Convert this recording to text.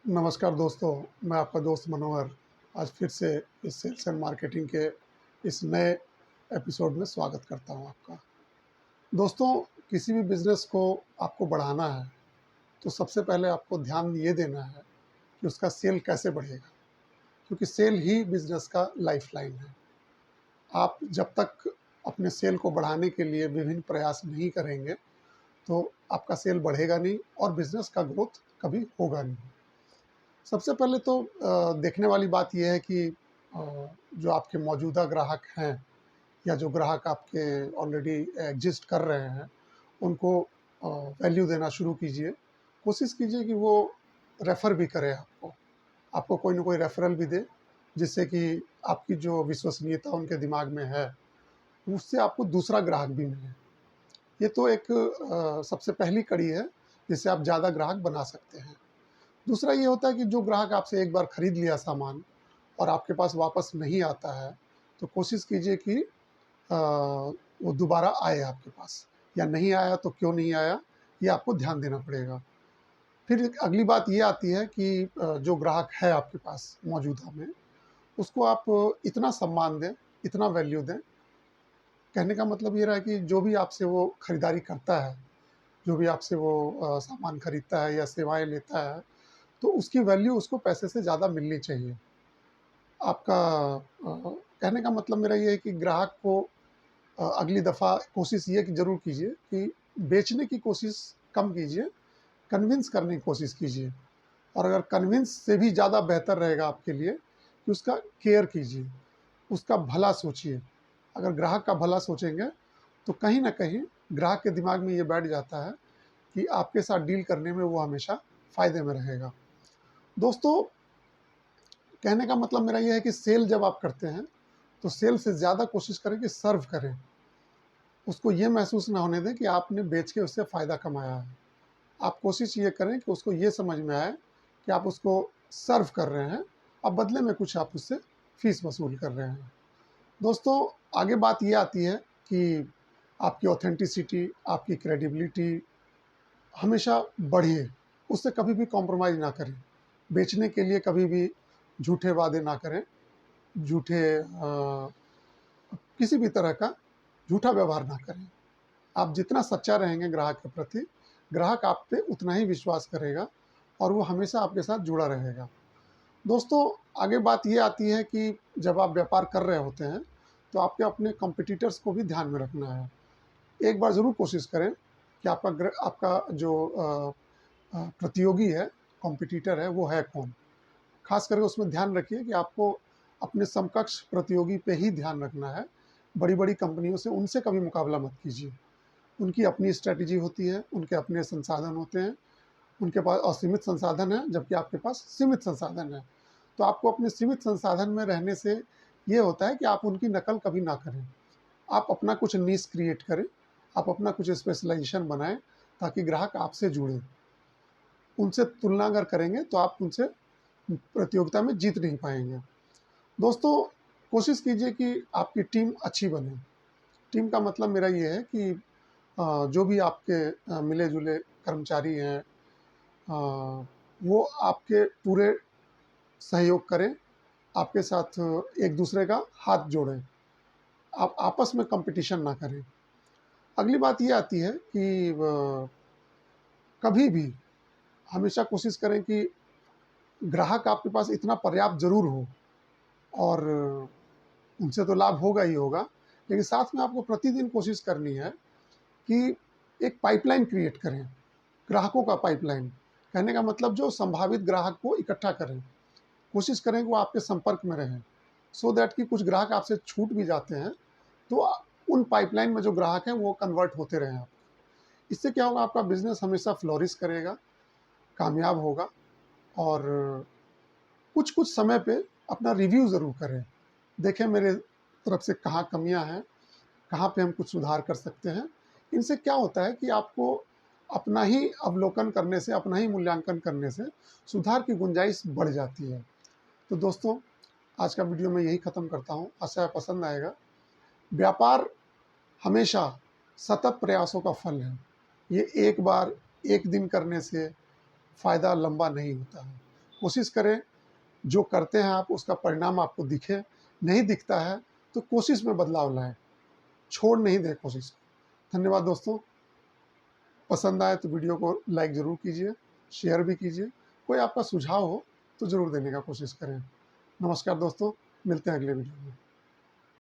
नमस्कार दोस्तों, मैं आपका दोस्त मनोहर आज फिर से इस सेल्स एंड मार्केटिंग के इस नए एपिसोड में स्वागत करता हूं आपका। दोस्तों, किसी भी बिज़नेस को आपको बढ़ाना है, तो सबसे पहले आपको ध्यान ये देना है कि उसका सेल कैसे बढ़ेगा, क्योंकि सेल ही बिज़नेस का लाइफ़लाइन है। आप जब तक अपने सेल को बढ़ाने के लिए विभिन्न प्रयास नहीं करेंगे, तो आपका सेल बढ़ेगा नहीं और बिज़नेस का ग्रोथ कभी होगा नहीं। सबसे पहले तो देखने वाली बात ये है कि जो आपके मौजूदा ग्राहक हैं या जो ग्राहक आपके ऑलरेडी एग्जिस्ट कर रहे हैं, उनको वैल्यू देना शुरू कीजिए। कोशिश कीजिए कि वो रेफ़र भी करें आपको। आपको कोई ना कोई रेफ़रल भी दे, जिससे कि आपकी जो विश्वसनीयता उनके दिमाग में है, उससे आपको दूसरा ग्राहक भी मिले। ये तो एक सबसे पहली कड़ी है, जिससे आप ज़्यादा ग्राहक बना सकते हैं। दूसरा ये होता है कि जो ग्राहक आपसे एक बार खरीद लिया सामान और आपके पास वापस नहीं आता है, तो कोशिश कीजिए कि वो दोबारा आए आपके पास, या नहीं आया तो क्यों नहीं आया, ये आपको ध्यान देना पड़ेगा। फिर एक अगली बात ये आती है कि जो ग्राहक है आपके पास मौजूदा में, उसको आप इतना सम्मान दें, इतना वैल्यू दें। कहने का मतलब ये रहा है कि जो भी आपसे वो खरीदारी करता है, जो भी आपसे वो सामान खरीदता है या सेवाएँ लेता है, तो उसकी वैल्यू उसको पैसे से ज़्यादा मिलनी चाहिए। आपका कहने का मतलब मेरा ये है कि ग्राहक को अगली दफ़ा कोशिश ये कि ज़रूर कीजिए कि बेचने की कोशिश कम कीजिए, कन्विंस करने की कोशिश कीजिए। और अगर कन्विंस से भी ज़्यादा बेहतर रहेगा आपके लिए कि उसका केयर कीजिए, उसका भला सोचिए। अगर ग्राहक का भला सोचेंगे, तो कहीं न कहीं ग्राहक के दिमाग में ये बैठ जाता है कि आपके साथ डील करने में वो हमेशा फ़ायदे में रहेगा। दोस्तों, कहने का मतलब मेरा ये है कि सेल जब आप करते हैं, तो सेल से ज़्यादा कोशिश करें कि सर्व करें। उसको ये महसूस ना होने दें कि आपने बेच के उससे फ़ायदा कमाया है। आप कोशिश ये करें कि उसको ये समझ में आए कि आप उसको सर्व कर रहे हैं, अब बदले में कुछ आप उससे फ़ीस वसूल कर रहे हैं। दोस्तों, आगे बात ये आती है कि आपकी ऑथेंटिसिटी, आपकी क्रेडिबिलिटी हमेशा बढ़े, उससे कभी भी कॉम्प्रोमाइज़ ना करें। बेचने के लिए कभी भी झूठे वादे ना करें, झूठे किसी भी तरह का झूठा व्यवहार ना करें। आप जितना सच्चा रहेंगे ग्राहक के प्रति, ग्राहक आप पे उतना ही विश्वास करेगा और वो हमेशा आपके साथ जुड़ा रहेगा। दोस्तों, आगे बात ये आती है कि जब आप व्यापार कर रहे होते हैं, तो आपके अपने कॉम्पिटिटर्स को भी ध्यान में रखना है। एक बार ज़रूर कोशिश करें कि आपका जो प्रतियोगी है, कॉम्पिटिटर है, वो है कौन? ख़ास करके उसमें ध्यान रखिए कि आपको अपने समकक्ष प्रतियोगी पे ही ध्यान रखना है। बड़ी-बड़ी कंपनियों से उनसे कभी मुकाबला मत कीजिए। उनकी अपनी स्ट्रैटेजी होती है, उनके अपने संसाधन होते हैं, उनके पास असीमित संसाधन हैं, जबकि आपके पास सीमित संसाधन हैं। तो आपको अपने सीमित संसाधन में रहने से ये होता है कि आप उनकी नकल कभी ना करें। आप अपना कुछ नीश क्रिएट करें, आप अपना कुछ स्पेशलाइज़ेशन बनाएँ, ताकि ग्राहक आपसे जुड़े। उनसे तुलना अगर करेंगे, तो आप उनसे प्रतियोगिता में जीत नहीं पाएँगे। दोस्तों, कोशिश कीजिए कि आपकी टीम अच्छी बने। टीम का मतलब मेरा ये है कि जो भी आपके मिले-जुले कर्मचारी हैं, वो आपके पूरे सहयोग करें, आपके साथ एक-दूसरे का हाथ जोड़ें। आप आपस में कॉम्पिटिशन ना करें। अगली बात ये आती है कि कभी भी हमेशा कोशिश करें कि ग्राहक आपके पास इतना पर्याप्त ज़रूर हो, और उनसे तो लाभ होगा ही होगा, लेकिन साथ में आपको प्रतिदिन कोशिश करनी है कि एक पाइपलाइन क्रिएट करें, ग्राहकों का पाइपलाइन। कहने का मतलब जो संभावित ग्राहक को इकट्ठा करें, कोशिश करें कि वो आपके संपर्क में रहें, सो दैट कि कुछ ग्राहक आपसे छूट भी जाते हैं, तो उन पाइपलाइन में जो ग्राहक हैं वो कन्वर्ट होते रहें आप। इससे क्या होगा, आपका बिज़नेस हमेशा फ्लोरिश करेगा, कामयाब होगा। और कुछ-कुछ समय पे अपना रिव्यू ज़रूर करें। देखें मेरे तरफ से कहाँ कमियाँ हैं, कहाँ पे हम कुछ सुधार कर सकते हैं। इनसे क्या होता है कि आपको अपना ही अवलोकन करने से, अपना ही मूल्यांकन करने से सुधार की गुंजाइश बढ़ जाती है। तो दोस्तों, आज का वीडियो मैं यही ख़त्म करता हूँ। आशा है पसंद आएगा। व्यापार हमेशा सतत प्रयासों का फल है। ये एक बार, एक दिन करने से फ़ायदा लंबा नहीं होता है। कोशिश करें, जो करते हैं आप उसका परिणाम आपको दिखे, नहीं दिखता है तो कोशिश में बदलाव लाएँ, छोड़ नहीं दें कोशिश को। धन्यवाद दोस्तों। पसंद आए तो वीडियो को लाइक ज़रूर कीजिए, शेयर भी कीजिए। कोई आपका सुझाव हो तो ज़रूर देने का कोशिश करें। नमस्कार दोस्तों, मिलते हैं अगले वीडियो में।